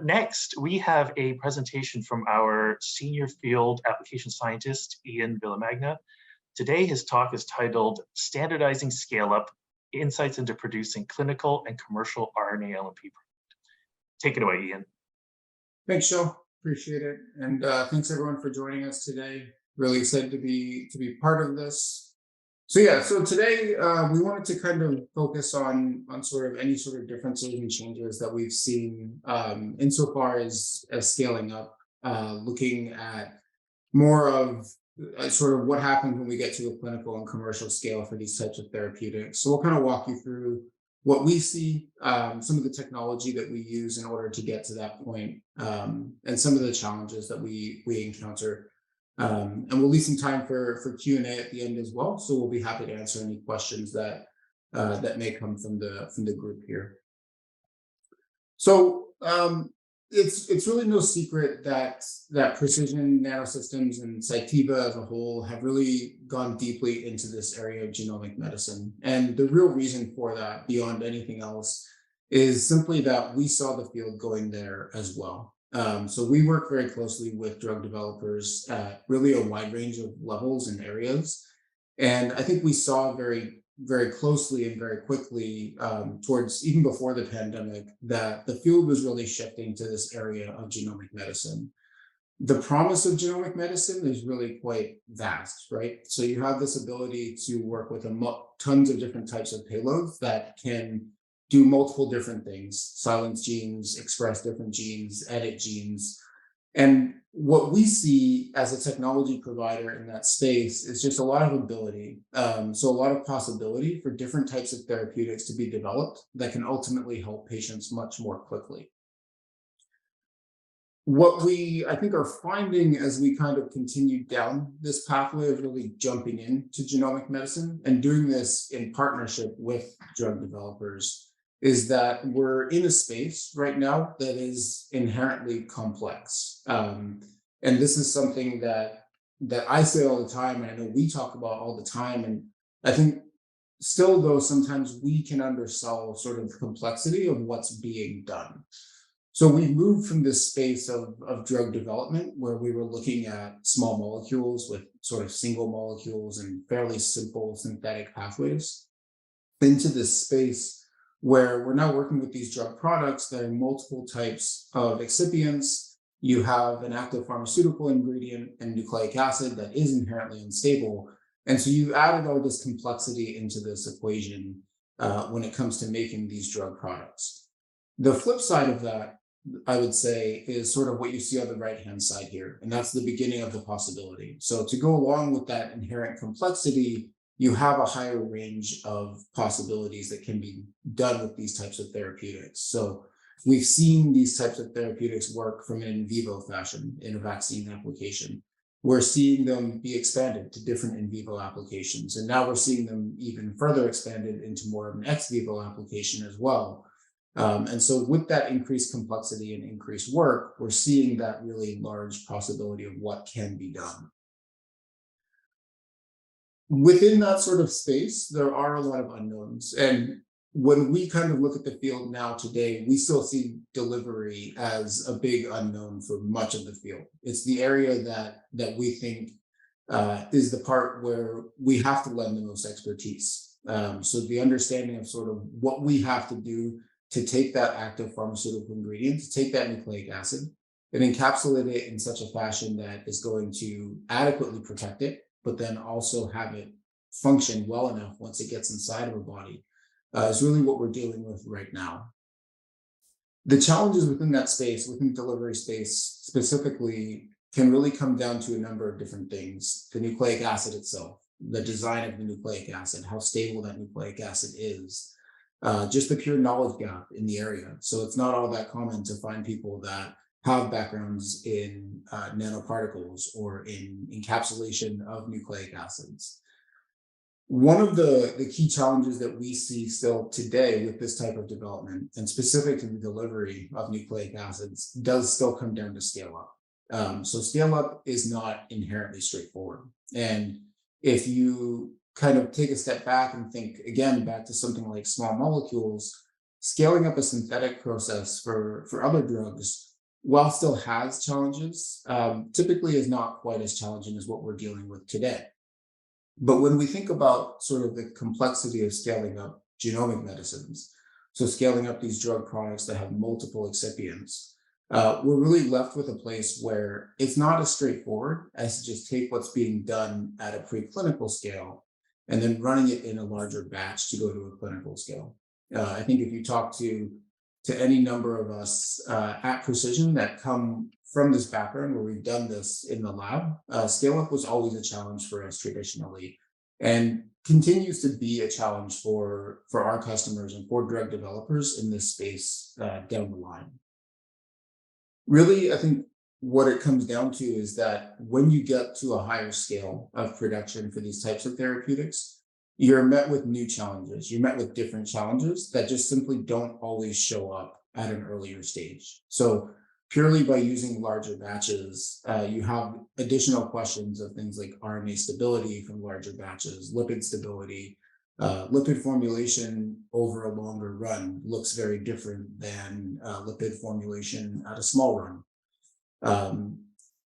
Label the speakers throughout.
Speaker 1: Next, we have a presentation from our senior field application scientist, Ian Villamagna. Today, his talk is titled Standardizing Scale-Up, Insights into Producing Clinical and Commercial RNA-LNP. Take it away, Ian.
Speaker 2: Thanks, Joe. Appreciate it. And thanks everyone for joining us today. Really excited to be part of this. So today we wanted to kind of focus on sort of any sort of differences and changes that we've seen insofar as scaling up, looking at more of sort of what happens when we get to a clinical and commercial scale for these types of therapeutics. So we'll kind of walk you through what we see, some of the technology that we use in order to get to that point, and some of the challenges that we encounter. And we'll leave some time for Q&A at the end as well. So we'll be happy to answer any questions that may come from the group here. So it's really no secret that precision nanosystems and Cytiva as a whole have really gone deeply into this area of genomic medicine. And the real reason for that, beyond anything else, is simply that we saw the field going there as well. So we work very closely with drug developers at really a wide range of levels and areas. And I think we saw very, very closely and very quickly towards even before the pandemic that the field was really shifting to this area of genomic medicine. The promise of genomic medicine is really quite vast, right? So you have this ability to work with tons of different types of payloads that can do multiple different things: silence genes, express different genes, edit genes. And what we see as a technology provider in that space is just a lot of ability. So a lot of possibility for different types of therapeutics to be developed that can ultimately help patients much more quickly. What we, I think, are finding as we kind of continue down this pathway of really jumping into genomic medicine and doing this in partnership with drug developers is that we're in a space right now that is inherently complex. And this is something that I say all the time, and I know we talk about all the time. And I think still, though, sometimes we can undersell sort of the complexity of what's being done. So we moved from this space of drug development, where we were looking at small molecules with sort of single molecules and fairly simple synthetic pathways, into this space where we're now working with these drug products that are multiple types of excipients. You have an active pharmaceutical ingredient and nucleic acid that is inherently unstable. And so you added all this complexity into this equation when it comes to making these drug products. The flip side of that, I would say, is sort of what you see on the right-hand side here. And that's the beginning of the possibility. So to go along with that inherent complexity, you have a higher range of possibilities that can be done with these types of therapeutics. So we've seen these types of therapeutics work from an in vivo fashion in a vaccine application. We're seeing them be expanded to different in vivo applications. And now we're seeing them even further expanded into more of an ex vivo application as well. And so with that increased complexity and increased work, we're seeing that really large possibility of what can be done. Within that sort of space, there are a lot of unknowns. And when we kind of look at the field now today, we still see delivery as a big unknown for much of the field. It's the area that we think is the part where we have to lend the most expertise. So the understanding of sort of what we have to do to take that active pharmaceutical ingredient, to take that nucleic acid, and encapsulate it in such a fashion that is going to adequately protect it, but then also have it function well enough once it gets inside of a body, is really what we're dealing with right now. The challenges within that space, within delivery space specifically, can really come down to a number of different things. The nucleic acid itself, the design of the nucleic acid, how stable that nucleic acid is, just the pure knowledge gap in the area. So it's not all that common to find people that have backgrounds in nanoparticles or in encapsulation of nucleic acids. One of the key challenges that we see still today with this type of development, and specific to the delivery of nucleic acids, does still come down to scale up. So scale up is not inherently straightforward. And if you kind of take a step back and think again back to something like small molecules, scaling up a synthetic process for other drugs, while still has challenges, typically is not quite as challenging as what we're dealing with today. But when we think about sort of the complexity of scaling up genomic medicines, so scaling up these drug products that have multiple excipients, we're really left with a place where it's not as straightforward as to just take what's being done at a preclinical scale and then running it in a larger batch to go to a clinical scale. I think if you talk to any number of us at Precision that come from this background where we've done this in the lab, scale up was always a challenge for us traditionally, and continues to be a challenge for our customers and for drug developers in this space down the line. Really, I think what it comes down to is that when you get to a higher scale of production for these types of therapeutics, you're met with new challenges. You're met with different challenges that just simply don't always show up at an earlier stage. So purely by using larger batches, you have additional questions of things like RNA stability from larger batches, lipid stability. Lipid formulation over a longer run looks very different than lipid formulation at a small run.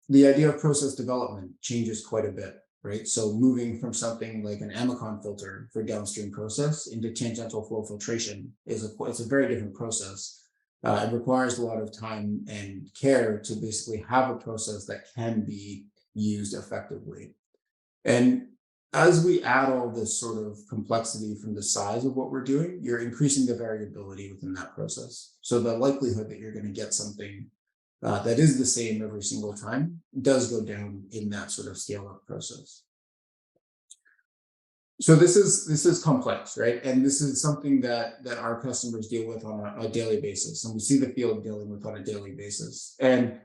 Speaker 2: The idea of process development changes quite a bit, right? So moving from something like an Amicon filter for downstream process into tangential flow filtration it's a very different process. It requires a lot of time and care to basically have a process that can be used effectively. And as we add all this sort of complexity from the size of what we're doing, you're increasing the variability within that process. So the likelihood that you're going to get something that is the same every single time does go down in that sort of scale up process. So this is complex, right? And this is something that our customers deal with on a daily basis, and we see the field dealing with on a daily basis. And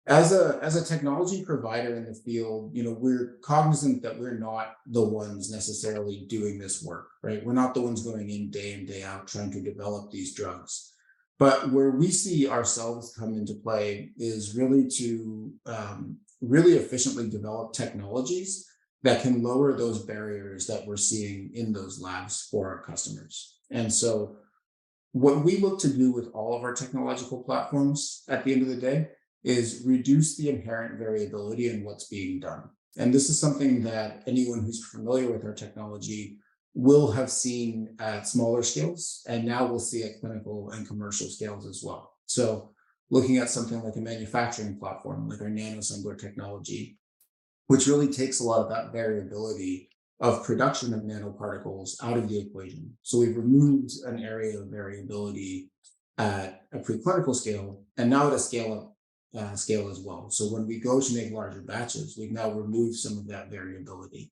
Speaker 2: as a technology provider in the field, we're cognizant that we're not the ones necessarily doing this work, right? We're not the ones going in day out trying to develop these drugs. But where we see ourselves come into play is really to really efficiently develop technologies that can lower those barriers that we're seeing in those labs for our customers. And so what we look to do with all of our technological platforms at the end of the day is reduce the inherent variability in what's being done. And this is something that anyone who's familiar with our technology will have seen at smaller scales, and now we'll see at clinical and commercial scales as well. So looking at something like a manufacturing platform, like our nanosembler technology, which really takes a lot of that variability of production of nanoparticles out of the equation. So we've removed an area of variability at a preclinical scale, and now at a scale as well. So when we go to make larger batches, we've now removed some of that variability.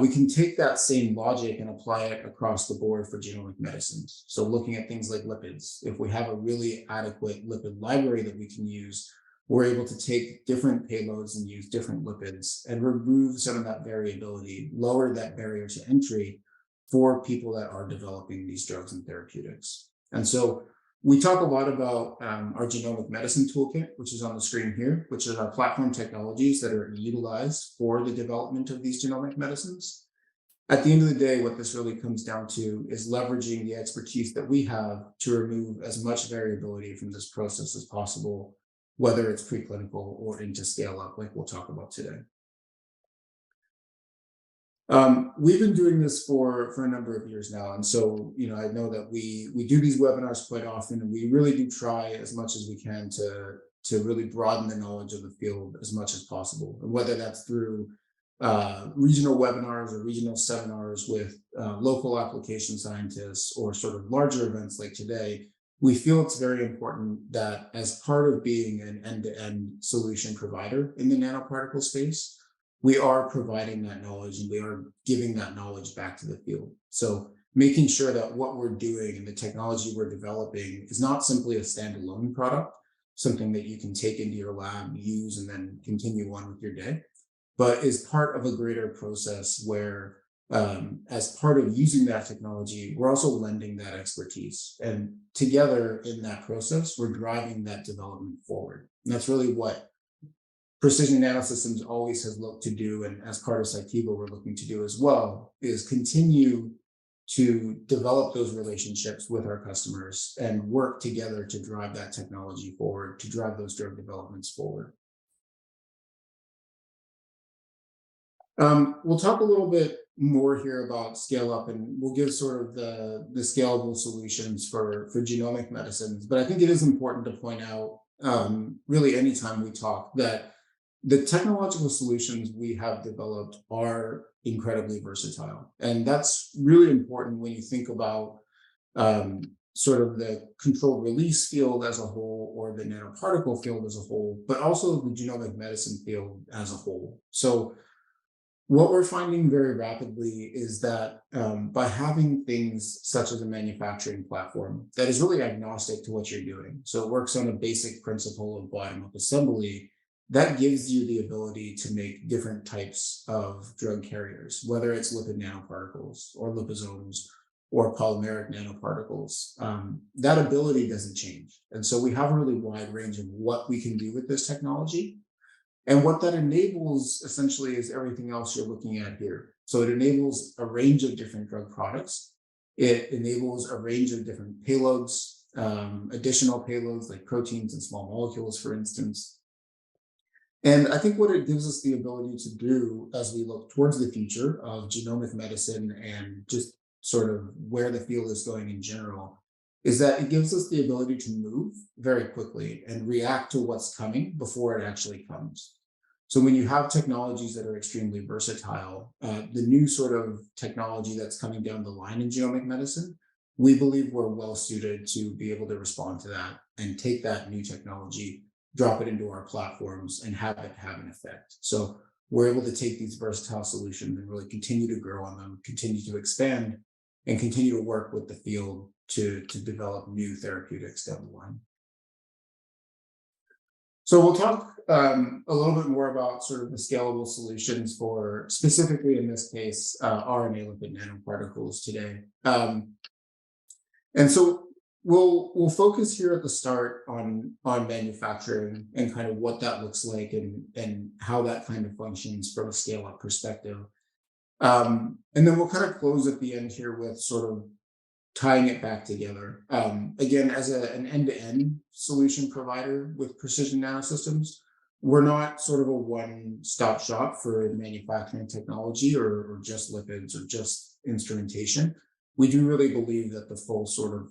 Speaker 2: We can take that same logic and apply it across the board for genomic medicines. So looking at things like lipids, if we have a really adequate lipid library that we can use, we're able to take different payloads and use different lipids and remove some of that variability, lower that barrier to entry for people that are developing these drugs and therapeutics. And so we talk a lot about our genomic medicine toolkit, which is on the screen here, which is our platform technologies that are utilized for the development of these genomic medicines. At the end of the day, what this really comes down to is leveraging the expertise that we have to remove as much variability from this process as possible, whether it's preclinical or into scale up, like we'll talk about today. We've been doing this for a number of years now. And so, I know that we do these webinars quite often, and we really do try as much as we can to really broaden the knowledge of the field as much as possible. And whether that's through regional webinars or regional seminars with local application scientists or sort of larger events like today, we feel it's very important that as part of being an end-to-end solution provider in the nanoparticle space, we are providing that knowledge and we are giving that knowledge back to the field. So making sure that what we're doing and the technology we're developing is not simply a standalone product, something that you can take into your lab, use, and then continue on with your day, but is part of a greater process where as part of using that technology, we're also lending that expertise. And together in that process, we're driving that development forward. And that's really what Precision Nanosystems always has looked to do, and as part of Cytiva, we're looking to do as well, is continue to develop those relationships with our customers and work together to drive that technology forward, to drive those drug developments forward. We'll talk a little bit more here about scale up, and we'll give sort of the scalable solutions for genomic medicines. But I think it is important to point out, really, anytime we talk, that the technological solutions we have developed are incredibly versatile. And that's really important when you think about sort of the controlled release field as a whole, or the nanoparticle field as a whole, but also the genomic medicine field as a whole. So what we're finding very rapidly is that by having things such as a manufacturing platform that is really agnostic to what you're doing, so it works on a basic principle of bottom-up assembly, that gives you the ability to make different types of drug carriers, whether it's lipid nanoparticles or liposomes or polymeric nanoparticles. That ability doesn't change. And so we have a really wide range of what we can do with this technology. And what that enables essentially is everything else you're looking at here. So it enables a range of different drug products. It enables a range of different payloads, additional payloads like proteins and small molecules, for instance. And I think what it gives us the ability to do as we look towards the future of genomic medicine and just sort of where the field is going in general is that it gives us the ability to move very quickly and react to what's coming before it actually comes. So when you have technologies that are extremely versatile, the new sort of technology that's coming down the line in genomic medicine, we believe we're well suited to be able to respond to that and take that new technology, drop it into our platforms, and have it have an effect. So we're able to take these versatile solutions and really continue to grow on them, continue to expand, and continue to work with the field to develop new therapeutics down the line. So we'll talk a little bit more about sort of the scalable solutions for, specifically in this case, RNA lipid nanoparticles today. And so we'll focus here at the start on manufacturing and kind of what that looks like and how that kind of functions from a scale up perspective. And then we'll kind of close at the end here with sort of tying it back together. Again, as an end-to-end solution provider with precision nanosystems, we're not sort of a one-stop shop for manufacturing technology or just lipids or just instrumentation. We do really believe that the full sort of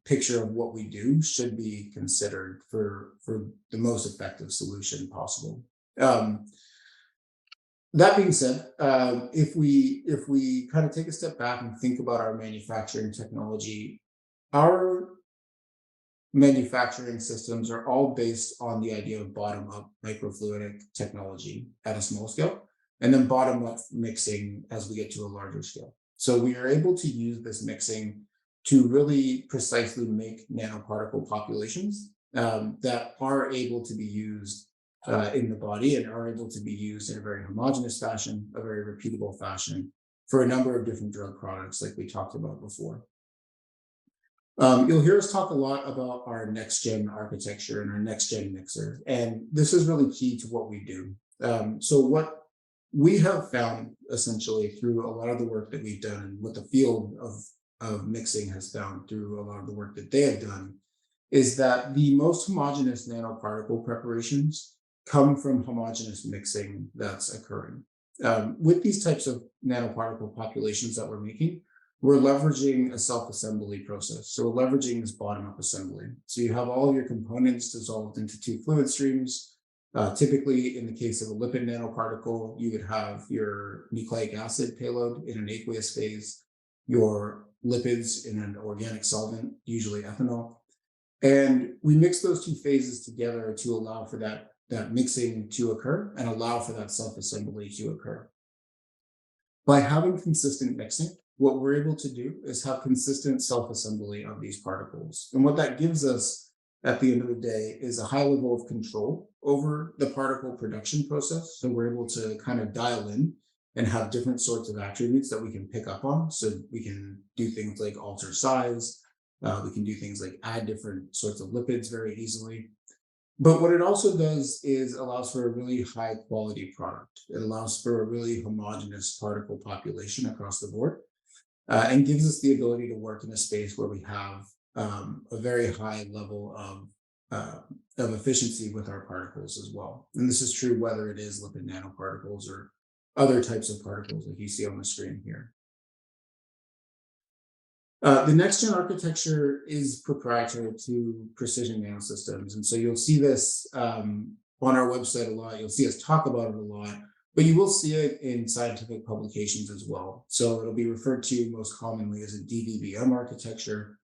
Speaker 2: picture of what we do should be considered for the most effective solution possible. That being said, if we kind of take a step back and think about our manufacturing technology, our manufacturing systems are all based on the idea of bottom-up microfluidic technology at a small scale, and then bottom-up mixing as we get to a larger scale. So we are able to use this mixing to really precisely make nanoparticle populations that are able to be used in the body and are able to be used in a very homogeneous fashion, a very repeatable fashion for a number of different drug products like we talked about before. You'll hear us talk a lot about our next-gen architecture and our next-gen mixer, and this is really key to what we do. So what we have found essentially through a lot of the work that we've done and what the field of mixing has found through a lot of the work that they have done is that the most homogeneous nanoparticle preparations come from homogeneous mixing that's occurring. With these types of nanoparticle populations that we're making, we're leveraging a self-assembly process. So we're leveraging this bottom-up assembly. So you have all of your components dissolved into two fluid streams. Typically, in the case of a lipid nanoparticle, you would have your nucleic acid payload in an aqueous phase, your lipids in an organic solvent, usually ethanol. And we mix those two phases together to allow for that mixing to occur and allow for that self-assembly to occur. By having consistent mixing, what we're able to do is have consistent self-assembly of these particles. And what that gives us at the end of the day is a high level of control over the particle production process. So we're able to kind of dial in and have different sorts of attributes that we can pick up on. So we can do things like alter size. We can do things like add different sorts of lipids very easily. But what it also does is allows for a really high quality product. It allows for a really homogeneous particle population across the board. and gives us the ability to work in a space where we have a very high level of efficiency with our particles as well. And this is true whether it is lipid nanoparticles or other types of particles like you see on the screen here. The next-gen architecture is proprietary to Precision Nanosystems. And so you'll see this on our website a lot. You'll see us talk about it a lot, but you will see it in scientific publications as well. So it'll be referred to most commonly as a DVBM architecture.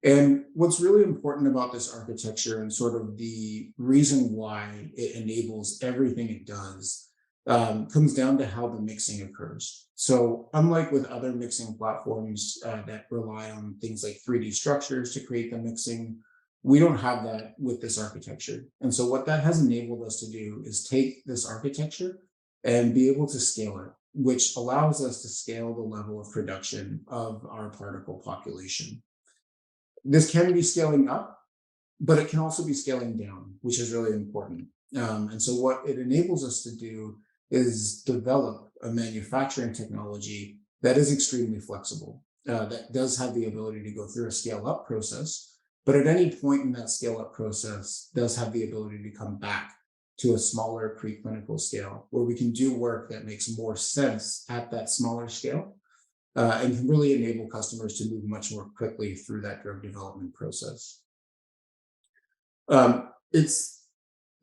Speaker 2: And what's really important about this architecture and sort of the reason why it enables everything it does comes down to how the mixing occurs. So unlike with other mixing platforms that rely on things like 3D structures to create the mixing, we don't have that with this architecture. And so what that has enabled us to do is take this architecture and be able to scale it, which allows us to scale the level of production of our particle population. This can be scaling up, but it can also be scaling down, which is really important. And so what it enables us to do is develop a manufacturing technology that is extremely flexible, that does have the ability to go through a scale-up process, but at any point in that scale-up process does have the ability to come back to a smaller preclinical scale where we can do work that makes more sense at that smaller scale. And can really enable customers to move much more quickly through that drug development process. It's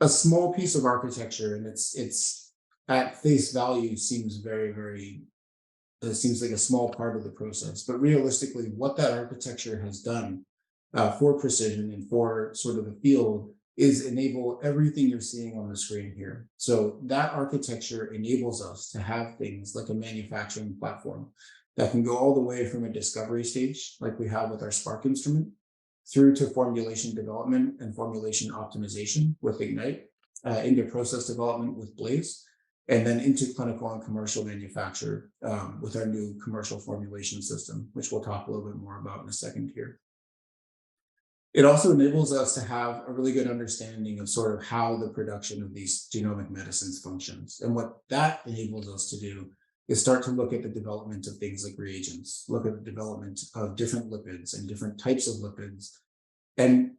Speaker 2: a small piece of architecture, and it's at face value seems it seems like a small part of the process. But realistically, what that architecture has done for precision and for sort of the field is enable everything you're seeing on the screen here. So that architecture enables us to have things like a manufacturing platform that can go all the way from a discovery stage, like we have with our Spark instrument, through to formulation development and formulation optimization with Ignite, into process development with Blaze, and then into clinical and commercial manufacture with our new commercial formulation system, which we'll talk a little bit more about in a second here. It also enables us to have a really good understanding of sort of how the production of these genomic medicines functions. And what that enables us to do is start to look at the development of things like reagents, look at the development of different lipids and different types of lipids, and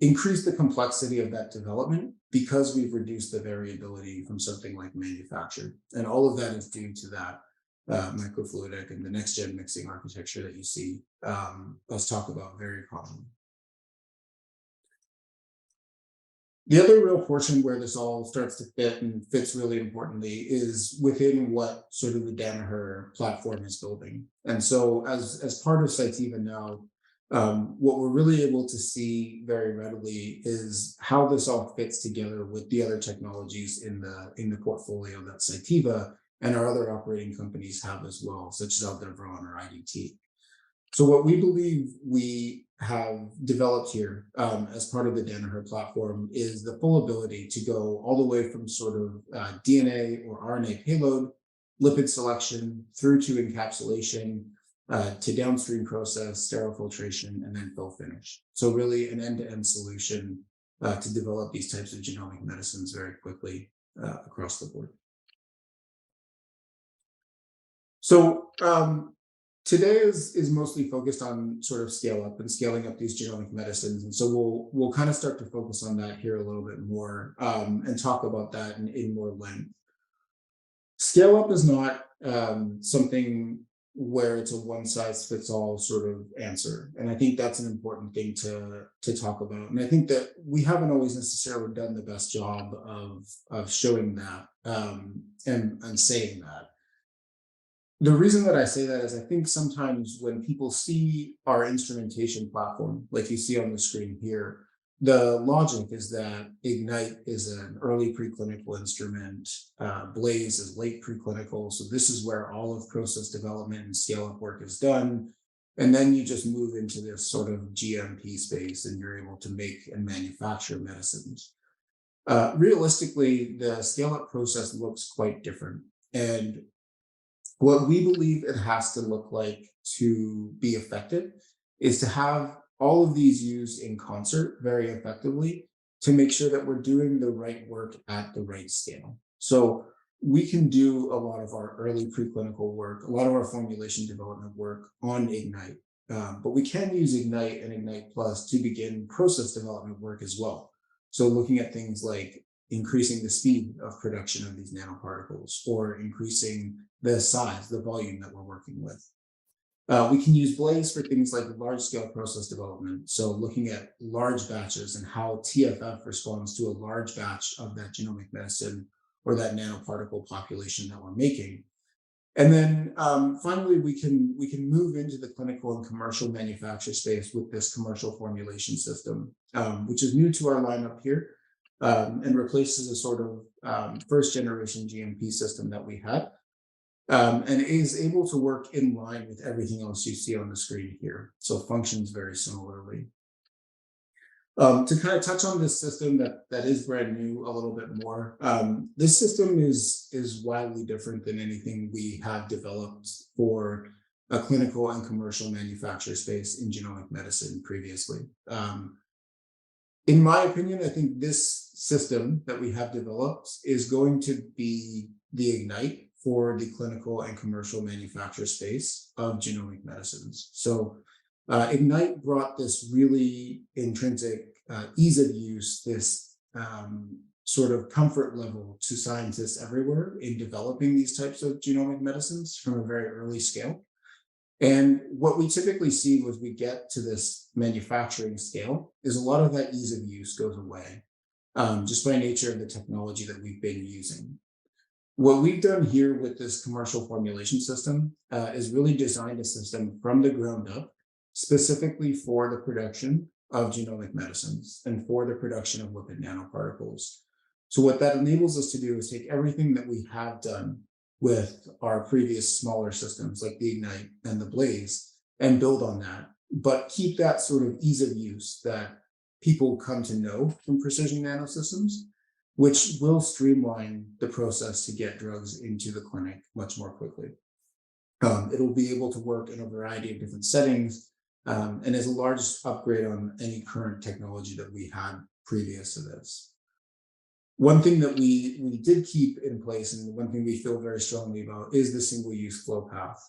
Speaker 2: increase the complexity of that development because we've reduced the variability from something like manufacture. And all of that is due to that microfluidic and the next-gen mixing architecture that you see us talk about very commonly. The other real portion where this all starts to fit and fits really importantly is within what sort of the Danaher platform is building. And so as part of Cytiva now, what we're really able to see very readily is how this all fits together with the other technologies in the portfolio that Cytiva and our other operating companies have as well, such as Aldevron or IDT. So what we believe we have developed here as part of the Danaher platform is the full ability to go all the way from sort of DNA or RNA payload, lipid selection, through to encapsulation, to downstream process, sterile filtration, and then fill finish. So really an end-to-end solution to develop these types of genomic medicines very quickly across the board. So today is mostly focused on sort of scale up and scaling up these genomic medicines. And so we'll kind of start to focus on that here a little bit more and talk about that in more length. Scale up is not something where it's a one size fits all sort of answer. And I think that's an important thing to talk about. And I think that we haven't always necessarily done the best job of showing that and saying that. The reason that I say that is I think sometimes when people see our instrumentation platform, like you see on the screen here, the logic is that Ignite is an early preclinical instrument, Blaze is late preclinical. So this is where all of process development and scale-up work is done. And then you just move into this sort of GMP space and you're able to make and manufacture medicines. Realistically, the scale-up process looks quite different. And what we believe it has to look like to be effective is to have all of these used in concert very effectively to make sure that we're doing the right work at the right scale. So we can do a lot of our early preclinical work, a lot of our formulation development work on Ignite, but we can use Ignite and Ignite Plus to begin process development work as well. So looking at things like increasing the speed of production of these nanoparticles or increasing the size, the volume that we're working with. We can use Blaze for things like large-scale process development. So looking at large batches and how TFF responds to a large batch of that genomic medicine or that nanoparticle population that we're making. And then finally, we can move into the clinical and commercial manufacture space with this commercial formulation system, which is new to our lineup here and replaces a sort of first generation GMP system that we had. And is able to work in line with everything else you see on the screen here. So functions very similarly. To kind of touch on this system that is brand new a little bit more, this system is wildly different than anything we have developed for a clinical and commercial manufacture space in genomic medicine previously. In my opinion, I think this system that we have developed is going to be the Ignite for the clinical and commercial manufacture space of genomic medicines. So Ignite brought this really intrinsic ease of use, this sort of comfort level to scientists everywhere in developing these types of genomic medicines from a very early scale. And what we typically see as we get to this manufacturing scale is a lot of that ease of use goes away, just by nature of the technology that we've been using. What we've done here with this commercial formulation system is really designed a system from the ground up, specifically for the production of genomic medicines and for the production of lipid nanoparticles. So what that enables us to do is take everything that we have done with our previous smaller systems like the Ignite and the Blaze and build on that, but keep that sort of ease of use that people come to know from precision nanosystems, which will streamline the process to get drugs into the clinic much more quickly. It'll be able to work in a variety of different settings and is a large upgrade on any current technology that we had previous to this. One thing that we did keep in place, and one thing we feel very strongly about, is the single-use flow path.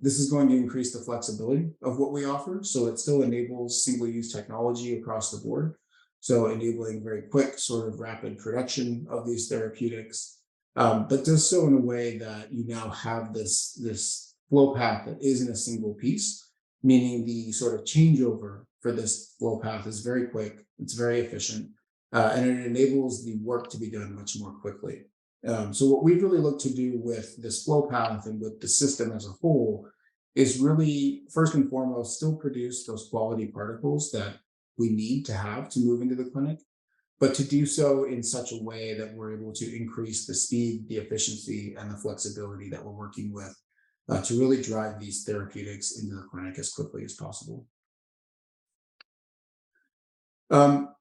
Speaker 2: This is going to increase the flexibility of what we offer, so it still enables single-use technology across the board. So enabling very quick, sort of rapid production of these therapeutics, but does so in a way that you now have this flow path that is in a single piece, meaning the sort of changeover for this flow path is very quick, it's very efficient, and it enables the work to be done much more quickly. So what we've really looked to do with this flow path and with the system as a whole is really, first and foremost, still produce those quality particles that we need to have to move into the clinic, but to do so in such a way that we're able to increase the speed, the efficiency, and the flexibility that we're working with to really drive these therapeutics into the clinic as quickly as possible.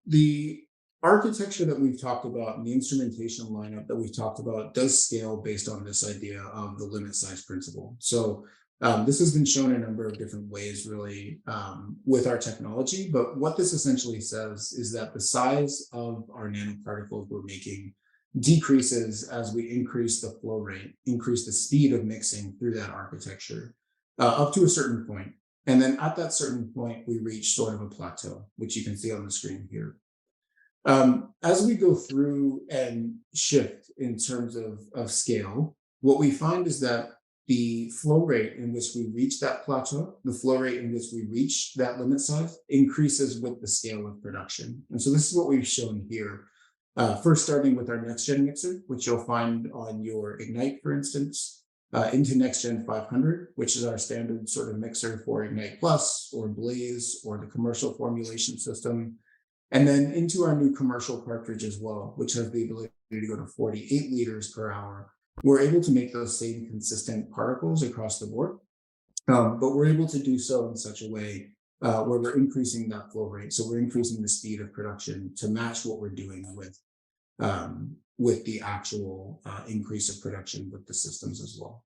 Speaker 2: The architecture that we've talked about and the instrumentation lineup that we've talked about does scale based on this idea of the limit size principle. So this has been shown a number of different ways, really, with our technology. But what this essentially says is that the size of our nanoparticles we're making decreases as we increase the flow rate, increase the speed of mixing through that architecture up to a certain point. And then at that certain point, we reach sort of a plateau, which you can see on the screen here. As we go through and shift in terms of scale, what we find is that the flow rate in which we reach that plateau, the flow rate in which we reach that limit size, increases with the scale of production. And so this is what we've shown here. First, starting with our next-gen mixer, which you'll find on your Ignite, for instance, into next-gen 500, which is our standard sort of mixer for Ignite Plus or Blaze or the commercial formulation system. And then into our new commercial cartridge as well, which has the ability to go to 48 liters per hour. We're able to make those same consistent particles across the board, but we're able to do so in such a way where we're increasing that flow rate. So we're increasing the speed of production to match what we're doing with the actual increase of production with the systems as well.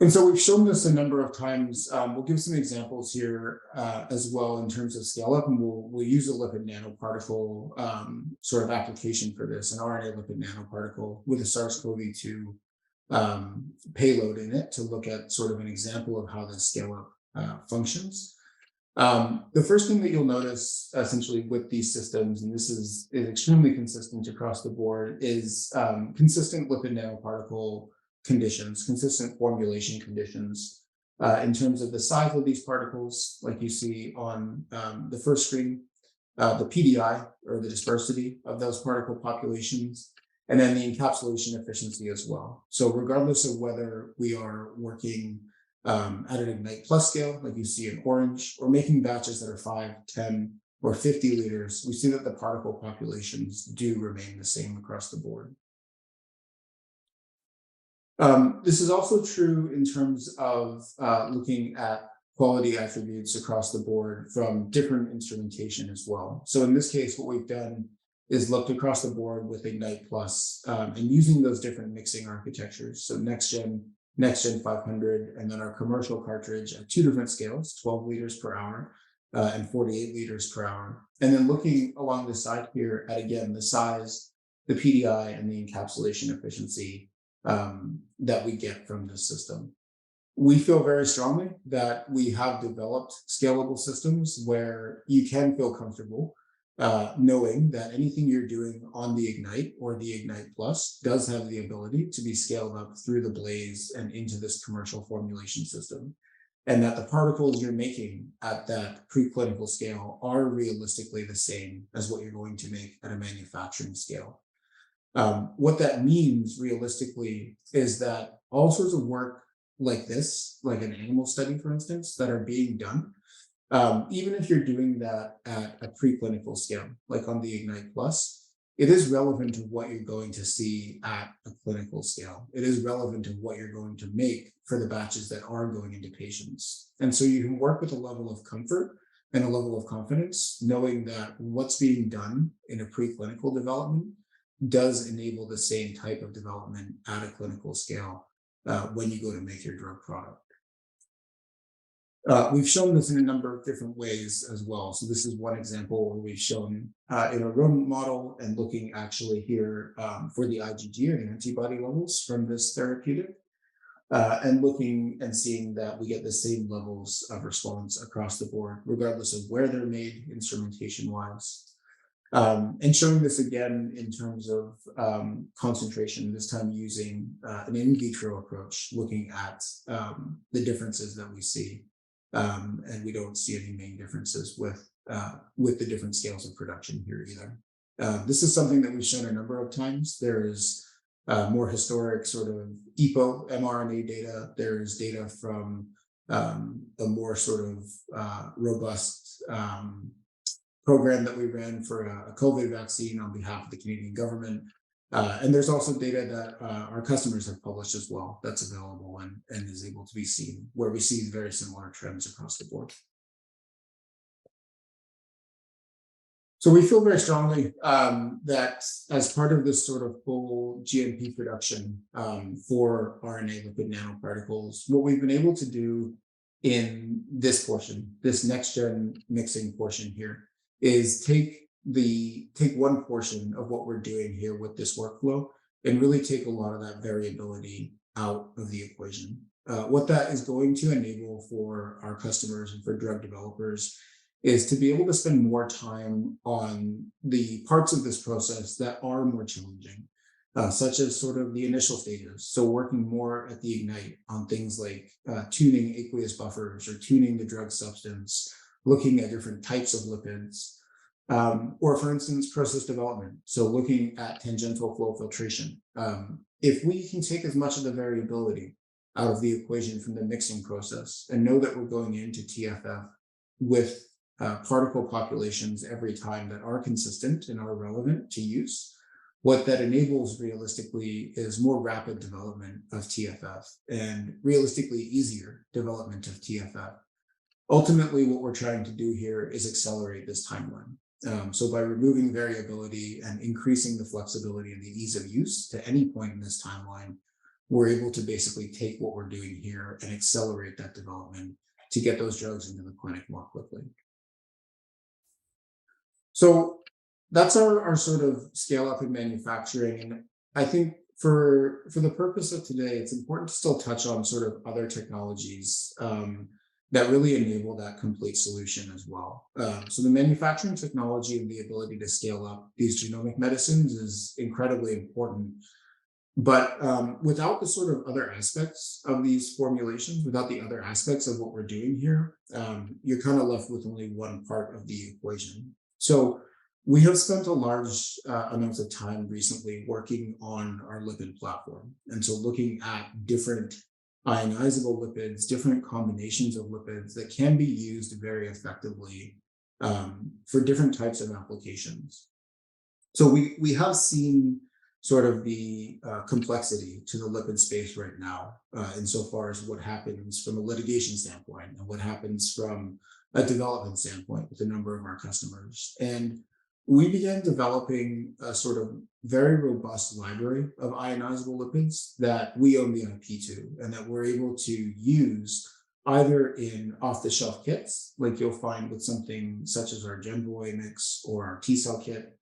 Speaker 2: And so we've shown this a number of times. We'll give some examples here as well in terms of scale up, and we'll use a lipid nanoparticle sort of application for this, an RNA lipid nanoparticle with a SARS-CoV-2 payload in it to look at sort of an example of how the scale up functions. The first thing that you'll notice essentially with these systems, and this is extremely consistent across the board, is consistent lipid nanoparticle conditions, consistent formulation conditions in terms of the size of these particles, like you see on the first screen, the PDI or the dispersity of those particle populations, and then the encapsulation efficiency as well. So regardless of whether we are working at an Ignite Plus scale, like you see in orange, or making batches that are 5, 10, or 50 liters, we see that the particle populations do remain the same across the board. This is also true in terms of looking at quality attributes across the board from different instrumentation as well. So in this case, what we've done is looked across the board with Ignite Plus and using those different mixing architectures. So next gen 500, and then our commercial cartridge at 2 different scales, 12 liters per hour and 48 liters per hour. And then looking along the side here at, again, the size, the PDI, and the encapsulation efficiency that we get from this system. We feel very strongly that we have developed scalable systems where you can feel comfortable knowing that anything you're doing on the Ignite or the Ignite Plus does have the ability to be scaled up through the Blaze and into this commercial formulation system, and that the particles you're making at that preclinical scale are realistically the same as what you're going to make at a manufacturing scale. What that means realistically is that all sorts of work like this, like an animal study, for instance, that are being done, even if you're doing that at a preclinical scale, like on the Ignite Plus, it is relevant to what you're going to see at a clinical scale. It is relevant to what you're going to make for the batches that are going into patients. And so you can work with a level of comfort and a level of confidence, knowing that what's being done in a preclinical development does enable the same type of development at a clinical scale when you go to make your drug product. We've shown this in a number of different ways as well. So this is one example where we've shown in a rodent model and looking actually here for the IgG or the antibody levels from this therapeutic and looking and seeing that we get the same levels of response across the board, regardless of where they're made instrumentation-wise. And showing this again in terms of concentration, this time using an in vitro approach, looking at the differences that we see. And we don't see any main differences with the different scales of production here either. This is something that we've shown a number of times. There is more historic sort of EPO mRNA data. There's data from a more sort of robust program that we ran for a COVID vaccine on behalf of the Canadian government. And there's also data that our customers have published as well that's available and is able to be seen, where we see very similar trends across the board. So we feel very strongly that as part of this sort of full GMP production for RNA lipid nanoparticles, what we've been able to do in this portion, this next gen mixing portion here, is take one portion of what we're doing here with this workflow and really take a lot of that variability out of the equation. What that is going to enable for our customers and for drug developers is to be able to spend more time on the parts of this process that are more challenging, such as sort of the initial stages. So working more at the Ignite on things like tuning aqueous buffers or tuning the drug substance, looking at different types of lipids, or for instance, process development. So looking at tangential flow filtration. If we can take as much of the variability out of the equation from the mixing process and know that we're going into TFF with particle populations every time that are consistent and are relevant to use, what that enables realistically is more rapid development of TFF and realistically easier development of TFF. Ultimately, what we're trying to do here is accelerate this timeline. So by removing variability and increasing the flexibility and the ease of use to any point in this timeline, we're able to basically take what we're doing here and accelerate that development to get those drugs into the clinic more quickly. So that's our sort of scale up in manufacturing. And I think for the purpose of today, it's important to still touch on sort of other technologies that really enable that complete solution as well. So the manufacturing technology and the ability to scale up these genomic medicines is incredibly important. But without the sort of other aspects of these formulations, without the other aspects of what we're doing here, you're kind of left with only one part of the equation. So we have spent a large amounts of time recently working on our lipid platform. And so looking at different ionizable lipids, different combinations of lipids that can be used very effectively for different types of applications. So we have seen sort of the complexity to the lipid space right now, insofar as what happens from a litigation standpoint and what happens from a development standpoint with a number of our customers. And we began developing a sort of very robust library of ionizable lipids that we own the IP to, and that we're able to use either in off-the-shelf kits, like you'll find with something such as our Genvoy mix or our T-cell kit,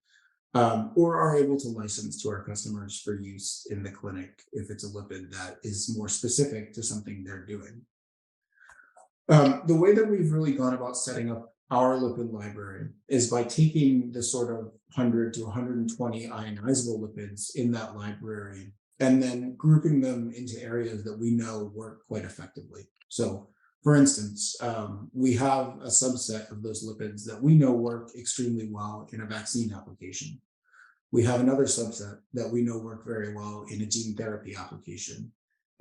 Speaker 2: or are able to license to our customers for use in the clinic if it's a lipid that is more specific to something they're doing. The way that we've really gone about setting up our lipid library is by taking the sort of 100 to 120 ionizable lipids in that library and then grouping them into areas that we know work quite effectively. So for instance, we have a subset of those lipids that we know work extremely well in a vaccine application. We have another subset that we know work very well in a gene therapy application.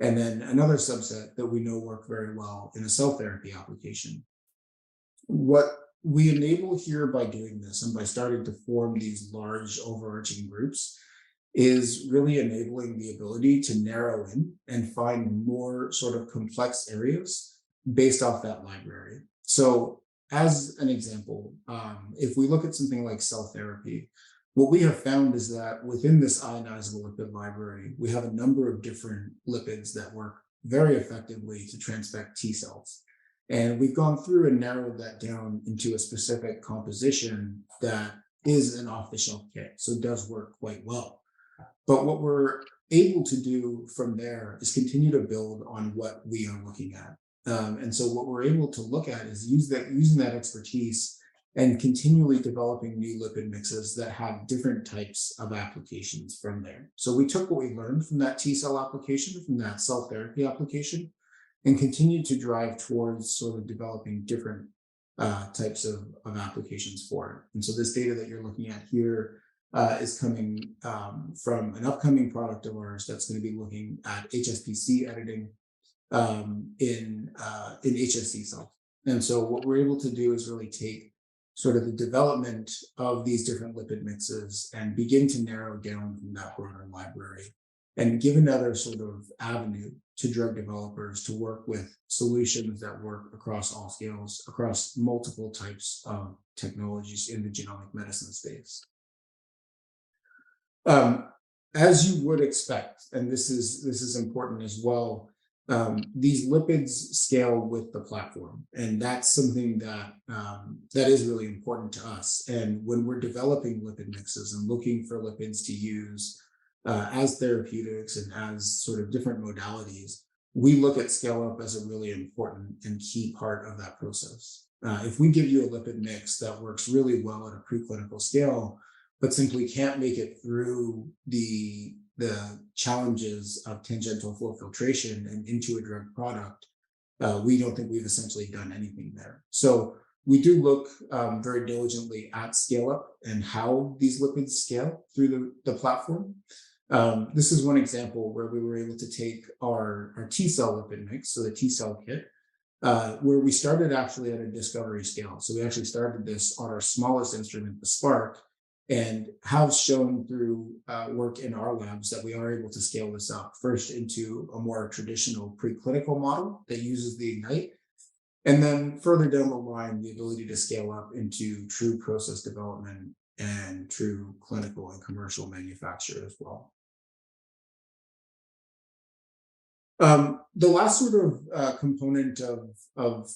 Speaker 2: And then another subset that we know work very well in a cell therapy application. What we enable here by doing this and by starting to form these large overarching groups is really enabling the ability to narrow in and find more sort of complex areas based off that library. So as an example, if we look at something like cell therapy, what we have found is that within this ionizable lipid library, we have a number of different lipids that work very effectively to transfect T cells. And we've gone through and narrowed that down into a specific composition that is an off-the-shelf kit, so it does work quite well. But what we're able to do from there is continue to build on what we are looking at. And so what we're able to look at is using that expertise and continually developing new lipid mixes that have different types of applications from there. So we took what we learned from that T-cell application, from that cell therapy application, and continue to drive towards sort of developing different types of applications for it. And so this data that you're looking at here is coming from an upcoming product of ours that's going to be looking at HSPC editing in HSC cells. And so what we're able to do is really take sort of the development of these different lipid mixes and begin to narrow down from that broader library and give another sort of avenue to drug developers to work with solutions that work across all scales, across multiple types of technologies in the genomic medicine space. As you would expect, and this is important as well, these lipids scale with the platform, and that's something that that is really important to us. And when we're developing lipid mixes and looking for lipids to use as therapeutics and as sort of different modalities, we look at scale up as a really important and key part of that process. If we give you a lipid mix that works really well at a preclinical scale, but simply can't make it through the challenges of tangential flow filtration and into a drug product, we don't think we've essentially done anything there. So we do look very diligently at scale up and how these lipids scale through the platform. This is one example where we were able to take our T-cell lipid mix, so the T-cell kit, where we started actually at a discovery scale. So we actually started this on our smallest instrument, the Spark, and have shown through work in our labs that we are able to scale this up first into a more traditional preclinical model that uses the Ignite, and then further down the line, the ability to scale up into true process development and true clinical and commercial manufacture as well. The last sort of component of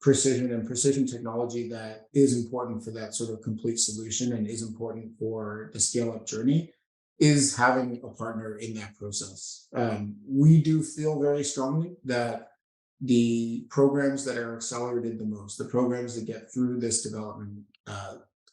Speaker 2: precision and precision technology that is important for that sort of complete solution and is important for the scale up journey is having a partner in that process. We do feel very strongly that the programs that are accelerated the most, the programs that get through this development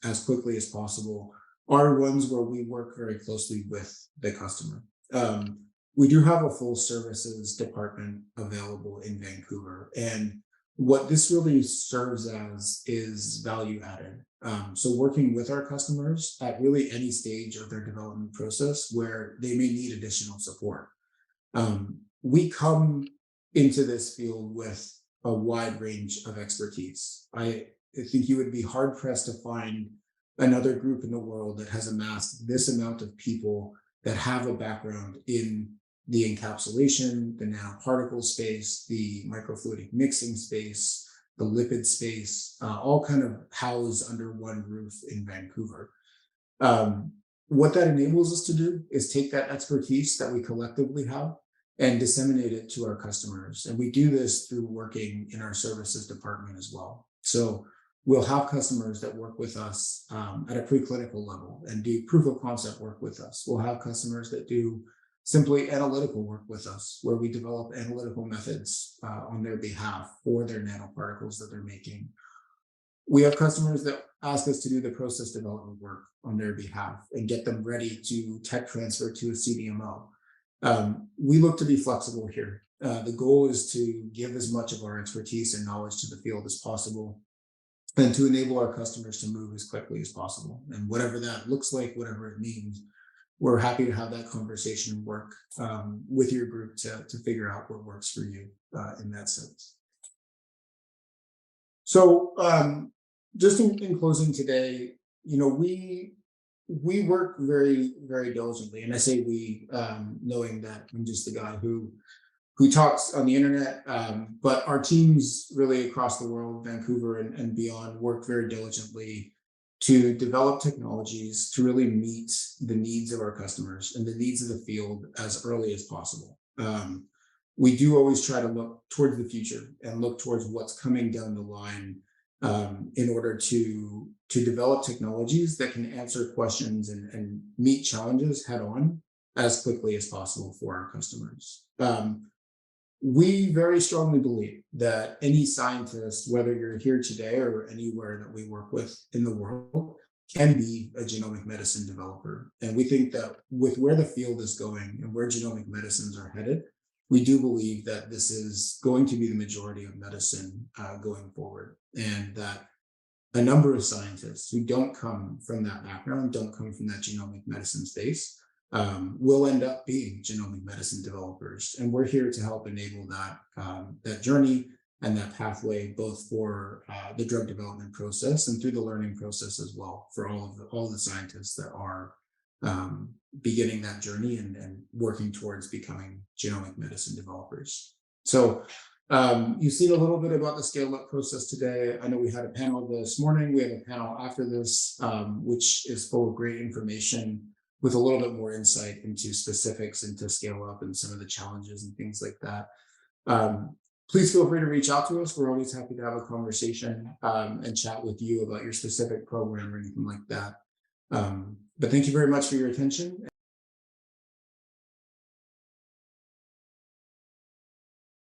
Speaker 2: as quickly as possible, are ones where we work very closely with the customer. Um, we do have a full services department available in Vancouver, and what this really serves as is value added. So working with our customers at really any stage of their development process where they may need additional support. We come into this field with a wide range of expertise. I think you would be hard pressed to find another group in the world that has amassed this amount of people that have a background in the encapsulation, the nanoparticle space, the microfluidic mixing space, the lipid space, all kind of housed under one roof in Vancouver. Um, what that enables us to do is take that expertise that we collectively have and disseminate it to our customers. And we do this through working in our services department as well. So we'll have customers that work with us at a preclinical level and do proof of concept work with us. We'll have customers that do simply analytical work with us, where we develop analytical methods on their behalf for their nanoparticles that they're making. We have customers that ask us to do the process development work on their behalf and get them ready to tech transfer to a CDMO. We look to be flexible here. The goal is to give as much of our expertise and knowledge to the field as possible and to enable our customers to move as quickly as possible. And whatever that looks like, whatever it means, we're happy to have that conversation and work with your group to figure out what works for you in that sense. So just in closing today, we work very, very diligently. And I say we, knowing that I'm just the guy who talks on the internet, but our teams really across the world, Vancouver and beyond, work very diligently to develop technologies to really meet the needs of our customers and the needs of the field as early as possible. We do always try to look towards the future and look towards what's coming down the line in order to develop technologies that can answer questions and meet challenges head on as quickly as possible for our customers. We very strongly believe that any scientist, whether you're here today or anywhere that we work with in the world, can be a genomic medicine developer. And we think that with where the field is going and where genomic medicines are headed, we do believe that this is going to be the majority of medicine going forward. And that a number of scientists who don't come from that background, don't come from that genomic medicine space, will end up being genomic medicine developers. And we're here to help enable that journey and that pathway, both for the drug development process and through the learning process as well, for all the scientists that are beginning that journey and working towards becoming genomic medicine developers. So you've seen a little bit about the scale up process today. I know we had a panel this morning. We have a panel after this, which is full of great information with a little bit more insight into specifics into scale up and some of the challenges and things like that. Please feel free to reach out to us. We're always happy to have a conversation and chat with you about your specific program or anything like that. But thank you very much for your attention.